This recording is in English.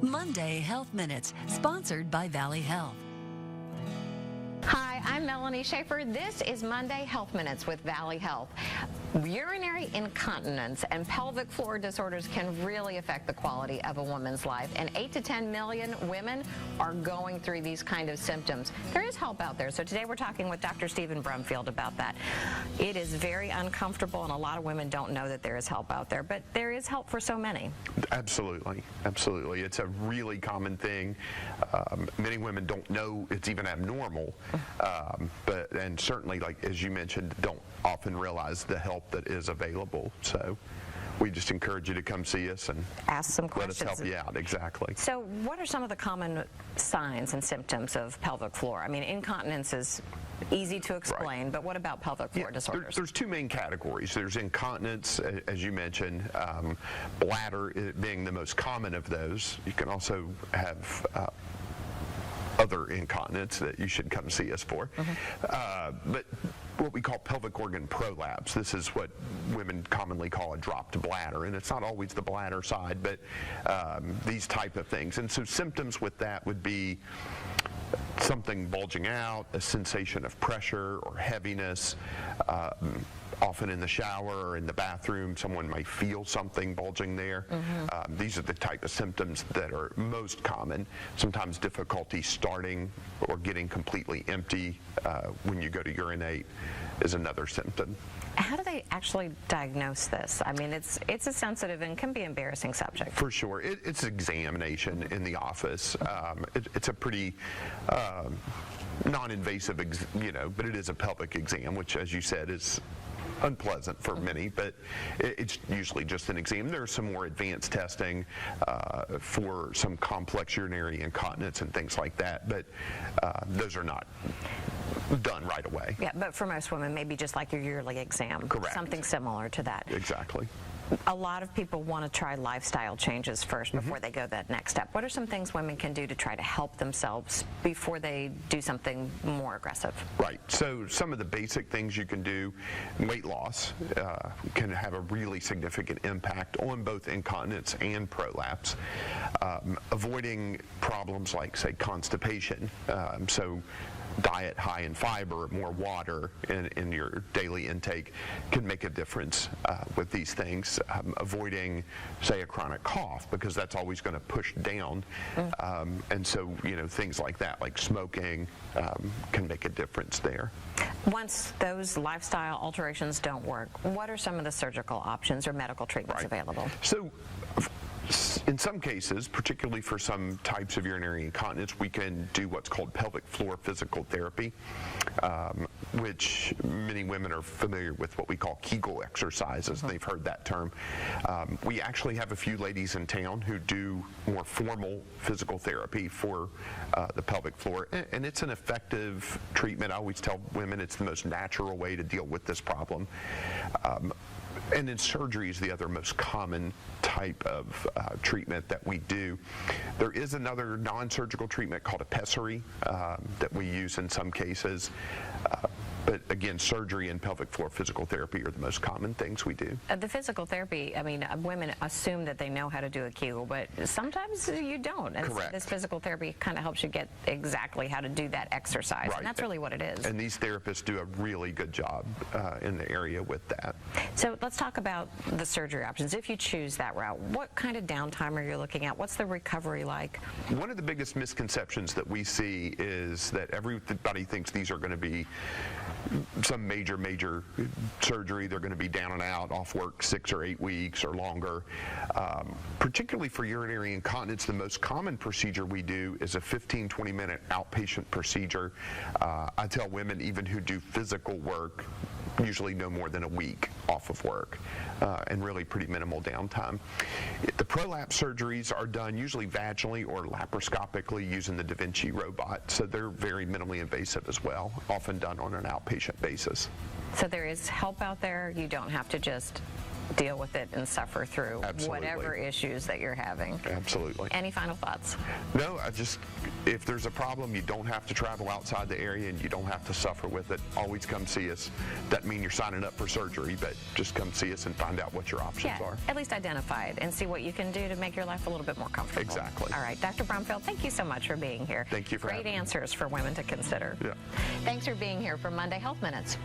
Monday Health Minutes, sponsored by Valley Health. Hi, I'm Melanie Schaefer. This is Monday Health Minutes with Valley Health. Urinary incontinence and pelvic floor disorders can really affect the quality of a woman's life, and 8 to 10 million women are going through these kind of symptoms. There is help out there, so today we're talking with Dr. Stephen Brumfield about that. It is very uncomfortable, and a lot of women don't know that there is help out there, but there is help for so many. Absolutely, absolutely. It's a really common thing. Many women don't know it's even abnormal, and certainly, like as you mentioned, don't often realize the help that is available. So we just encourage you to come see us and ask some questions. Let us help you out. Exactly. So what are some of the common signs and symptoms of pelvic floor? I mean, incontinence is easy to explain, right, but what about pelvic floor disorders? There's two main categories. There's incontinence, as you mentioned, bladder being the most common of those. You can also have other incontinence that you should come see us for. But what we call pelvic organ prolapse, this is what women commonly call a dropped bladder, and it's not always the bladder side, but these type of things. And so symptoms with that would be something bulging out, a sensation of pressure or heaviness. Often in the shower or in the bathroom, someone may feel something bulging there. These are the type of symptoms that are most common. Sometimes difficulty starting or getting completely empty when you go to urinate is another symptom. How do they actually diagnose this? I mean, it's a sensitive and can be embarrassing subject. For sure. It's examination in the office. It's a pretty non-invasive, but it is a pelvic exam, which, as you said, is unpleasant for many, but it's usually just an exam. There's some more advanced testing for some complex urinary incontinence and things like that, but those are not done right away. Yeah, but for most women, maybe just like your yearly exam. Correct. Something similar to that. Exactly. A lot of people want to try lifestyle changes first before they go that next step. What are some things women can do to try to help themselves before they do something more aggressive? Right. So some of the basic things you can do, weight loss can have a really significant impact on both incontinence and prolapse. Avoiding problems like, say, constipation. So diet high in fiber, more water in your daily intake can make a difference with these things. Avoiding, say, a chronic cough, because that's always going to push down. And so, things like that, like smoking, can make a difference there. Once those lifestyle alterations don't work, what are some of the surgical options or medical treatments available? So, in some cases, particularly for some types of urinary incontinence, we can do what's called pelvic floor physical therapy, which many women are familiar with, what we call Kegel exercises. They've heard that term. We actually have a few ladies in town who do more formal physical therapy for the pelvic floor, and it's an effective treatment. I always tell women it's the most natural way to deal with this problem. And then surgery is the other most common type of treatment that we do. There is another non-surgical treatment called a pessary that we use in some cases. But again, surgery and pelvic floor physical therapy are the most common things we do. The physical therapy, I mean, women assume that they know how to do a Kegel, but sometimes you don't. And Correct. So this physical therapy kind of helps you get exactly how to do that exercise. Right. And that's really what it is. And these therapists do a really good job in the area with that. So let's talk about the surgery options. If you choose that route, what kind of downtime are you looking at? What's the recovery like? One of the biggest misconceptions that we see is that everybody thinks these are going to be some major surgery. They're going to be down and out, off work 6 or 8 weeks or longer. Particularly for urinary incontinence, the most common procedure we do is a 15-20 minute outpatient procedure. I tell women even who do physical work usually no more than a week off of work, and really pretty minimal downtime. The prolapse surgeries are done usually vaginally or laparoscopically using the Da Vinci robot, so they're very minimally invasive as well, often done on an outpatient basis. So there is help out there. You don't have to just deal with it and suffer through Absolutely. whatever issues that you're having. Absolutely. Any final thoughts? No, if there's a problem, you don't have to travel outside the area and you don't have to suffer with it. Always come see us. Doesn't mean you're signing up for surgery, but just come see us and find out what your options are. At least identify it and see what you can do to make your life a little bit more comfortable. Exactly. All right, Dr. Bromfield, thank you so much for being here. Thank you for Great having me. answers for women to consider. Yeah. Thanks for being here for Monday Health Minutes.